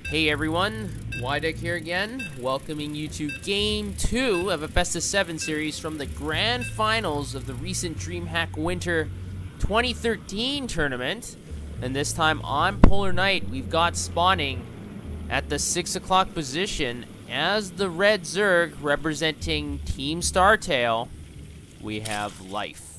Hey everyone, Wydeck here again, welcoming you to Game 2 of a Best of 7 series from the Grand Finals of the recent Dreamhack Winter 2013 tournament. And this time on Polar Night, we've got spawning at the 6 o'clock position as the Red Zerg representing Team Startail. We have Life.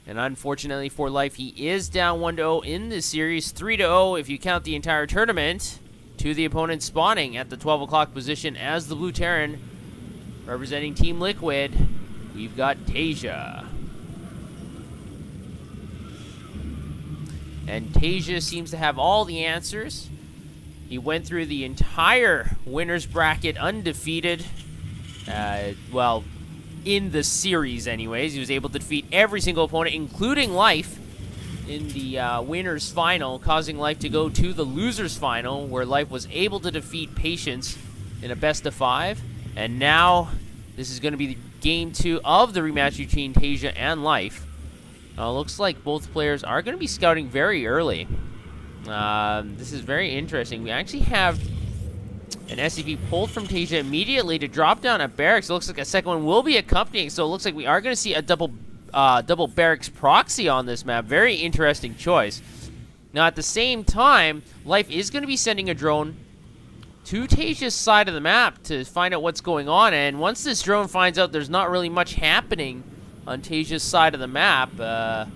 And unfortunately for Life, he is down 1-0 in this series, 3-0 if you count the entire tournament, to the opponent spawning at the 12 o'clock position as the Blue Terran. Representing Team Liquid, we've got Taeja. And Taeja seems to have all the answers. He went through the entire winner's bracket undefeated. Well, in the series anyways. He was able to defeat every single opponent, including Life, in the winner's final, causing Life to go to the loser's final, where Life was able to defeat Patience in a best of 5. And now, this is going to be the game 2 of the rematch between Taeja and Life. Looks like both players are going to be scouting very early. This is very interesting. We actually have an SCV pulled from Taeja immediately to drop down at barracks. It looks like a second one will be accompanying, so it looks like we are going to see a double barracks proxy on this map. Very interesting choice. Now, at the same time, Life is going to be sending a drone to Taeja's side of the map to find out what's going on, and once this drone finds out there's not really much happening on Taeja's side of the map,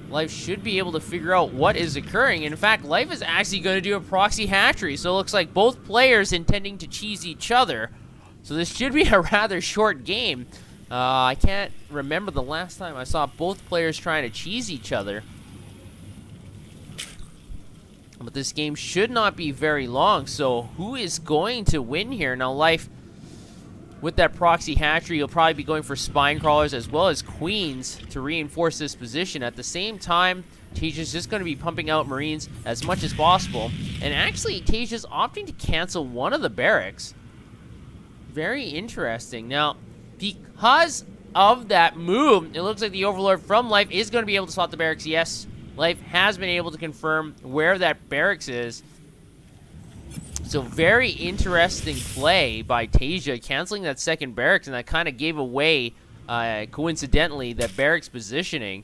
Life should be able to figure out what is occurring. In fact, Life is actually going to do a proxy hatchery, so it looks like both players intending to cheese each other. So this should be a rather short game. I can't remember the last time I saw both players trying to cheese each other. But this game should not be very long, so who is going to win here? Now, Life, with that proxy hatchery, you'll probably be going for spine crawlers as well as queens to reinforce this position. At the same time, Taeja's just going to be pumping out marines as much as possible. And actually, Taeja's opting to cancel one of the barracks. Very interesting. Now, because of that move, it looks like the Overlord from Life is going to be able to spot the barracks. Yes, Life has been able to confirm where that barracks is. So very interesting play by Taeja, canceling that second barracks, and that kind of gave away, coincidentally, that barracks positioning.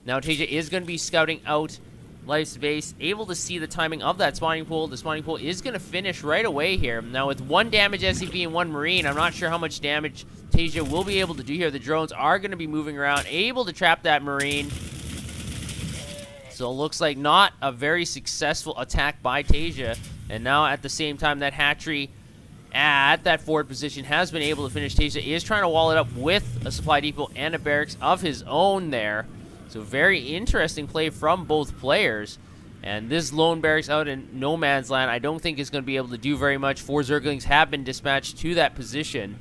Now Taeja is going to be scouting out Life's base, able to see the timing of that spawning pool. The spawning pool is going to finish right away here. Now with 1 damage SCV and 1 Marine, I'm not sure how much damage Taeja will be able to do here. The drones are going to be moving around, able to trap that Marine. So it looks like not a very successful attack by Taeja. And now, at the same time, that hatchery at that forward position has been able to finish. Taeja is trying to wall it up with a supply depot and a barracks of his own there. So very interesting play from both players. And this lone barracks out in no man's land, I don't think is going to be able to do very much. 4 Zerglings have been dispatched to that position,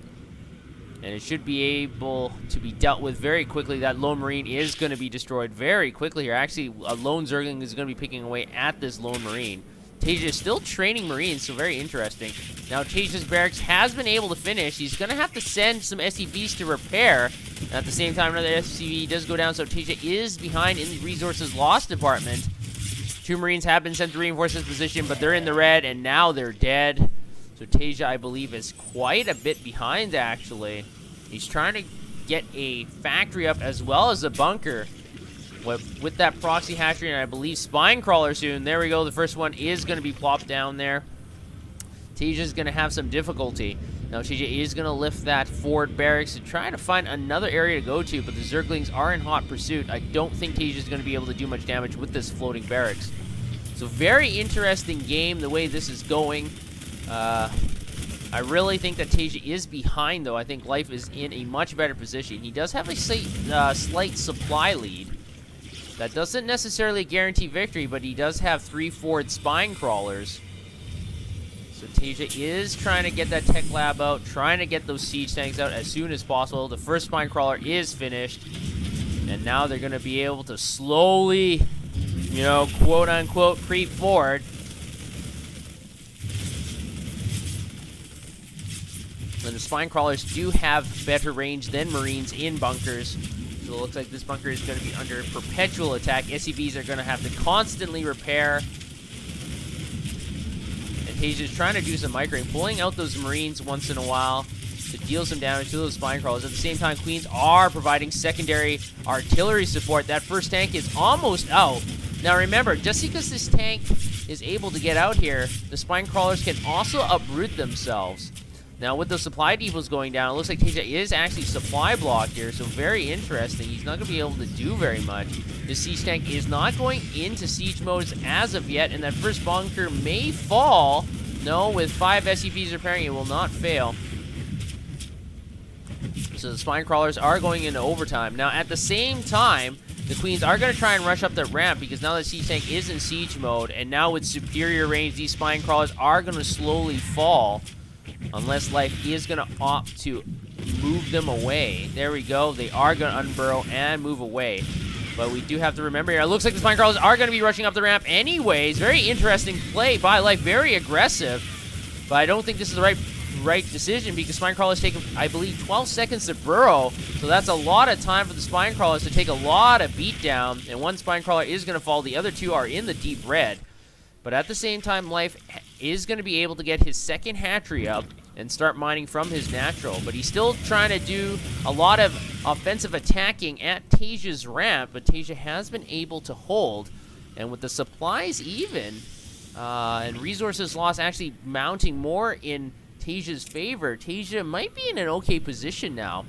and it should be able to be dealt with very quickly. That lone Marine is going to be destroyed very quickly here. Actually, a lone Zergling is going to be picking away at this lone Marine. Taeja is still training Marines, so very interesting. Now, Taeja's barracks has been able to finish. He's going to have to send some SCVs to repair. And at the same time, another SCV does go down, so Taeja is behind in the resources loss department. 2 Marines have been sent to reinforce this position, but they're in the red, and now they're dead. So Taeja, I believe, is quite a bit behind, actually. He's trying to get a factory up as well as a bunker. With that proxy hatchery, and I believe spine crawler soon. There we go. The first one is going to be plopped down there. Taeja's going to have some difficulty. Now, Taeja is going to lift that forward barracks to try to find another area to go to, but the Zerglings are in hot pursuit. I don't think Taeja's going to be able to do much damage with this floating barracks. So, very interesting game the way this is going. I really think that Taeja is behind, though. I think Life is in a much better position. He does have a slight supply lead. That doesn't necessarily guarantee victory, but he does have 3 forward spine crawlers. So Taeja is trying to get that tech lab out, trying to get those siege tanks out as soon as possible. The first spine crawler is finished, and now they're going to be able to slowly, you know, quote unquote, creep forward. And the spine crawlers do have better range than Marines in bunkers. So it looks like this bunker is going to be under perpetual attack. SCVs are going to have to constantly repair Taeja's trying to do some microing, pulling out those Marines once in a while to deal some damage to those spine crawlers. At the same time, Queens are providing secondary artillery support. That first tank is almost out. Now remember, just because this tank is able to get out here, the spine crawlers can also uproot themselves. Now with those supply depots going down, it looks like Taeja is actually supply blocked here, so very interesting. He's not going to be able to do very much. The siege tank is not going into siege modes as of yet, and that first bunker may fall. No, with 5 SCVs repairing, it will not fail. So the spine crawlers are going into overtime. Now at the same time, the Queens are going to try and rush up the ramp because now the siege tank is in siege mode, and now with superior range, these spine crawlers are going to slowly fall. Unless Life is going to opt to move them away. There we go. They are going to unburrow and move away. But we do have to remember here, it looks like the spine crawlers are going to be rushing up the ramp anyways. Very interesting play by Life. Very aggressive. But I don't think this is the right decision because spine crawlers take, I believe, 12 seconds to burrow. So that's a lot of time for the spine crawlers to take a lot of beat down. And one spine crawler is going to fall. The other two are in the deep red. But at the same time, Life is going to be able to get his second hatchery up and start mining from his natural. But he's still trying to do a lot of offensive attacking at Taeja's ramp, but Taeja has been able to hold. And with the supplies even, and resources lost actually mounting more in Taeja's favor, Taeja might be in an okay position now.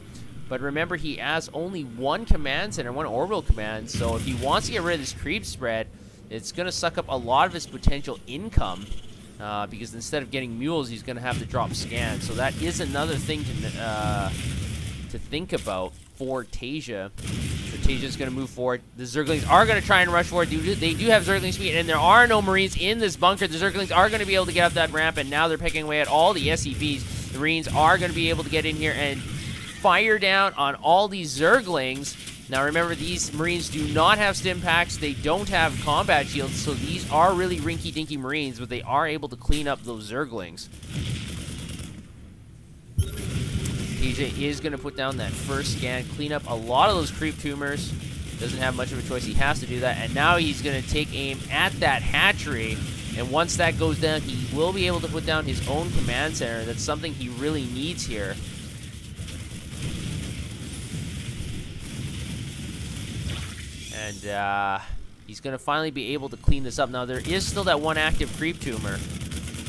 But remember, he has only one command center, one orbital command, so if he wants to get rid of this creep spread, it's going to suck up a lot of his potential income because instead of getting mules, he's going to have to drop scans. So that is another thing to think about for Taeja. So Taeja's going to move forward. The Zerglings are going to try and rush forward. They do have Zergling speed, and there are no Marines in this bunker. The Zerglings are going to be able to get up that ramp, and now they're picking away at all the SCVs. The Marines are going to be able to get in here and fire down on all these Zerglings. Now remember, these Marines do not have stim packs, they don't have combat shields, so these are really rinky-dinky Marines, but they are able to clean up those Zerglings. TJ is going to put down that first scan, clean up a lot of those creep tumors. Doesn't have much of a choice, he has to do that, and now he's going to take aim at that hatchery, and once that goes down, he will be able to put down his own command center. That's something he really needs here. And he's going to finally be able to clean this up. Now, there is still that one active creep tumor.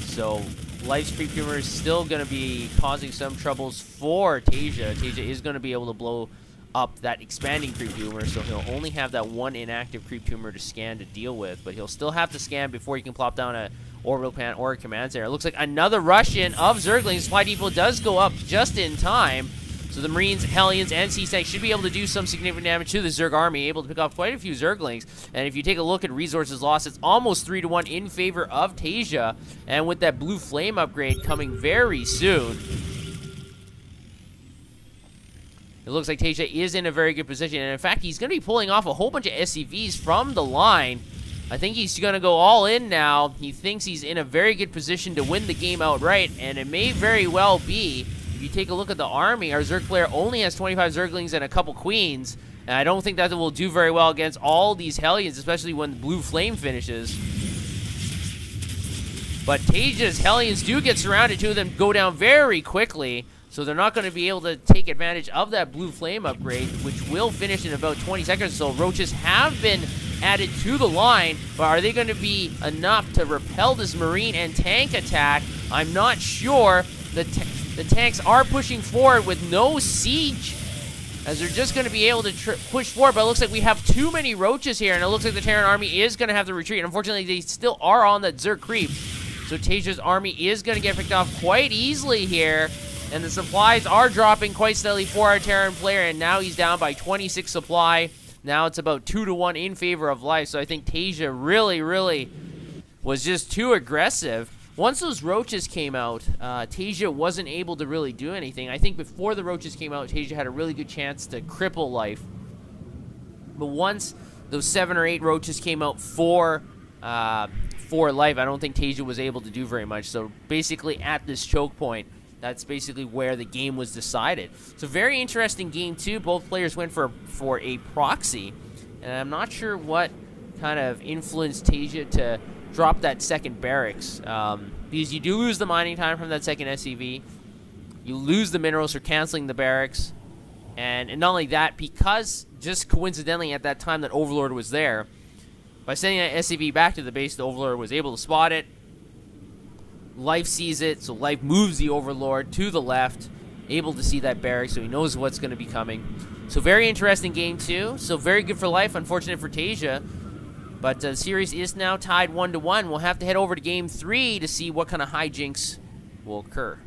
So, Life's creep tumor is still going to be causing some troubles for Taeja. Taeja is going to be able to blow up that expanding creep tumor, so he'll only have that one inactive creep tumor to scan to deal with. But he'll still have to scan before he can plop down a orbital pan or a command center. It looks like another rush in of Zerglings. Supply depot does go up just in time. So the Marines, Hellions, and Sea Snakes should be able to do some significant damage to the Zerg army, able to pick off quite a few Zerglings. And if you take a look at resources lost, it's almost 3-1 in favor of Taeja. And with that blue flame upgrade coming very soon, it looks like Taeja is in a very good position. And in fact, he's going to be pulling off a whole bunch of SCVs from the line. I think he's going to go all in now. He thinks he's in a very good position to win the game outright, and it may very well be. If you take a look at the army, our Zerg player only has 25 Zerglings and a couple Queens, and I don't think that will do very well against all these Hellions, especially when the blue flame finishes. But Taeja's Hellions do get surrounded. Two of them go down very quickly, so they're not going to be able to take advantage of that blue flame upgrade, which will finish in about 20 seconds. So Roaches have been added to the line, but are they going to be enough to repel this Marine and tank attack? I'm not sure. The tanks are pushing forward with no siege, as they're just going to be able to push forward, but it looks like we have too many Roaches here, and it looks like the Terran army is going to have to retreat. Unfortunately, they still are on that Zerg creep, so Taeja's army is going to get picked off quite easily here, and the supplies are dropping quite steadily for our Terran player, and now he's down by 26 supply. Now it's about 2-1 in favor of Life, so I think Taeja really was just too aggressive. Once those Roaches came out, Taeja wasn't able to really do anything. I think before the Roaches came out, Taeja had a really good chance to cripple Life. But once those 7 or 8 Roaches came out for Life, I don't think Taeja was able to do very much. So basically at this choke point, that's basically where the game was decided. It's a very interesting game too. Both players went for a proxy, and I'm not sure what kind of influenced Taeja to drop that second barracks, because you do lose the mining time from that second SCV. You lose the minerals for canceling the barracks. And not only that, because just coincidentally at that time that Overlord was there, by sending that SCV back to the base, the Overlord was able to spot it. Life sees it, so Life moves the Overlord to the left, able to see that barracks, so he knows what's going to be coming. So very interesting game 2. So very good for Life, unfortunate for Taeja. But the series is now tied 1-1. We'll have to head over to game 3 to see what kind of hijinks will occur.